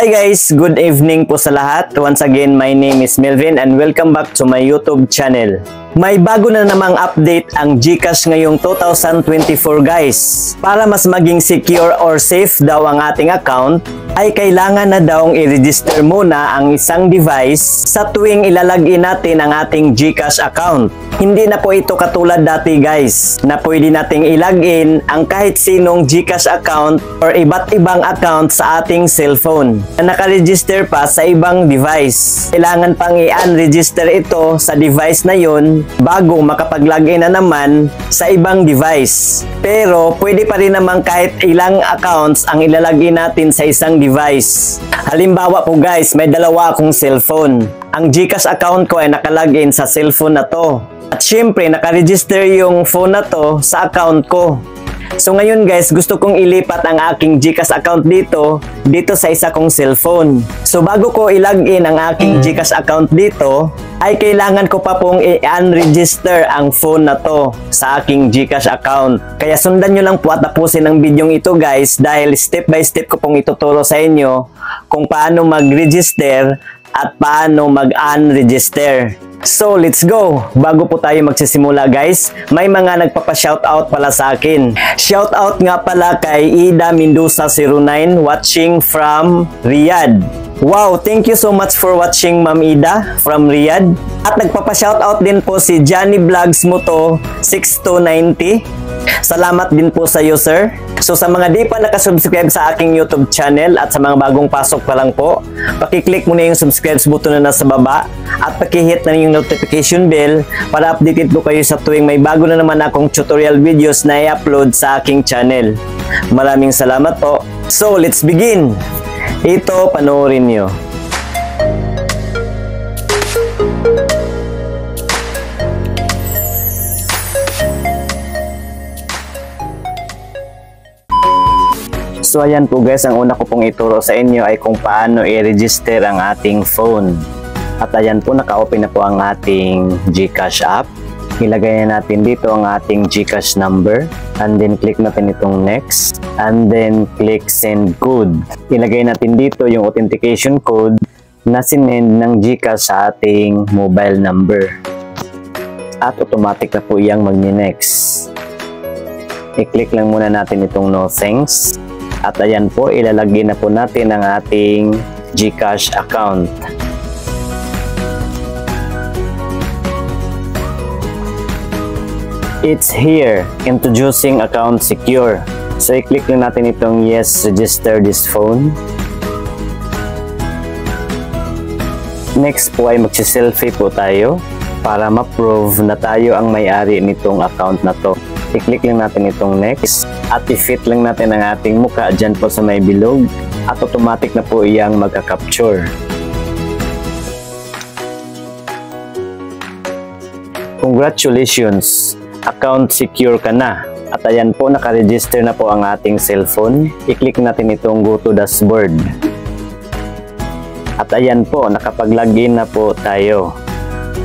Hi guys, good evening po sa lahat. Once again, my name is Melvin and welcome back to my YouTube channel. May bago na namang update ang GCash ngayong 2024 guys. Para mas maging secure or safe daw ang ating account, ay kailangan na daw i-register muna ang isang device sa tuwing ilalagin natin ang ating GCash account. Hindi na po ito katulad dati guys, na pwede nating ilagin ang kahit sinong GCash account or iba't ibang account sa ating cellphone na nakaregister pa sa ibang device. Kailangan pang i-unregister ito sa device na yun bago makapag-login na naman sa ibang device. Pero pwede pa rin naman kahit ilang accounts ang ilalagay natin sa isang device. Halimbawa po guys, may dalawa akong cellphone. Ang GCash account ko ay nakalagin sa cellphone na to. At syempre, nakaregister yung phone na to sa account ko. So ngayon guys, gusto kong ilipat ang aking GCash account dito sa isa kong cellphone. So bago ko ilagin ang aking GCash account dito, ay kailangan ko pa pong i-unregister ang phone na to sa aking GCash account. Kaya sundan nyo lang po at tapusin ang video ito guys, dahil step by step ko pong ituturo sa inyo kung paano mag-register at paano mag-unregister. So, let's go! Bago po tayo magsisimula guys, may mga nagpapa-shoutout pala sa akin. Shoutout nga pala kay Ida Mendoza 09 watching from Riyadh. Wow, thank you so much for watching Ma'am Ida from Riyadh. At nagpapa-shoutout din po si Johnny Vlogs Moto 6290. Salamat din po sa iyo, sir. So sa mga di pa nakasubscribe sa aking YouTube channel at sa mga bagong pasok pa lang po, pakiclick mo na yung subscribe button na nasa baba at pakihit na yung notification bell para updated po kayo sa tuwing may bago na naman akong tutorial videos na i-upload sa aking channel. Maraming salamat po. So let's begin! Ito, panoorin nyo. So ayan po guys, ang una ko pong ituro sa inyo ay kung paano i-register ang ating phone. At ayan po, naka-open na po ang ating GCash app. Ilagay na natin dito ang ating GCash number. And then click natin itong next. And then click send code. Ilagay natin dito yung authentication code na sinend ng GCash sa ating mobile number. At automatic na po iyang mag-next. I-click lang muna natin itong no thanks. At ayan po, ilalagay na po natin ang ating GCash account. It's here, introducing account secure. So i-click lang natin itong yes, register this phone. Next po ay magsi-selfie po tayo para ma-prove na tayo ang may-ari nitong account na to. I-click lang natin itong next at i-fit lang natin ang ating mukha dyan po sa may bilog at automatic na po iyang magka-capture. Congratulations! Account secure ka na. At ayan po, nakaregister na po ang ating cellphone. I-click natin itong go to dashboard. At ayan po, nakapag-login na po tayo.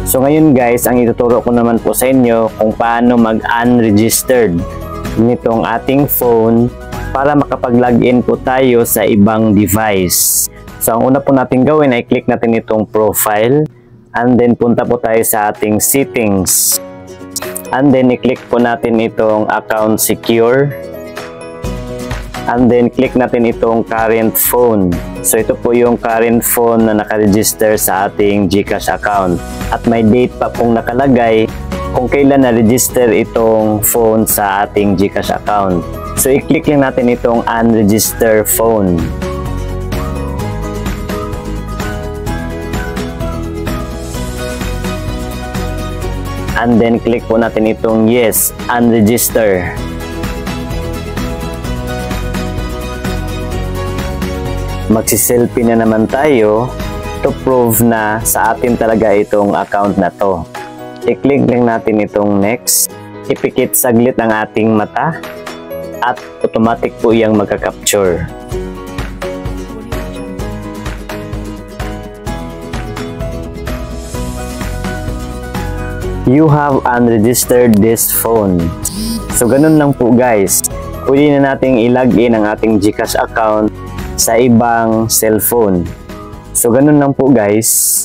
So ngayon guys, ang ituturo ko naman po sa inyo kung paano mag-unregistered nitong ating phone para makapag-login po tayo sa ibang device. So ang una po natin gawin ay click natin itong profile and then punta po tayo sa ating settings. And then i-click po natin itong account secure. And then click natin itong current phone. So ito po yung current phone na nakaregister sa ating GCash account. At may date pa pong nakalagay kung kailan na-register itong phone sa ating GCash account. So i-click lang natin itong unregister phone. And then click po natin itong yes, unregister. Magsiselfie na naman tayo to prove na sa atin talaga itong account na to. I-click lang natin itong next. Ipikit saglit ang ating mata at automatic po iyang magka-capture. You have unregistered this phone. So ganun lang po guys. Pwede na nating i-login ang ating GCash account sa ibang cellphone. So ganun lang po guys.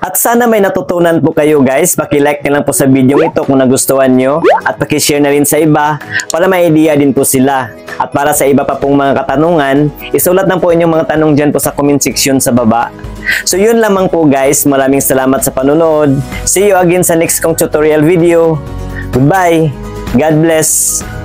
At sana may natutunan po kayo guys. Paki-like na lang po sa video ito kung nagustuhan nyo at paki-share na rin sa iba para may idea din po sila. At para sa iba pa pong mga katanungan, isulat na po inyong mga tanong dyan po sa comment section sa baba. So yun lamang po guys. Maraming salamat sa panonood. See you again sa next kong tutorial video. Goodbye. God bless.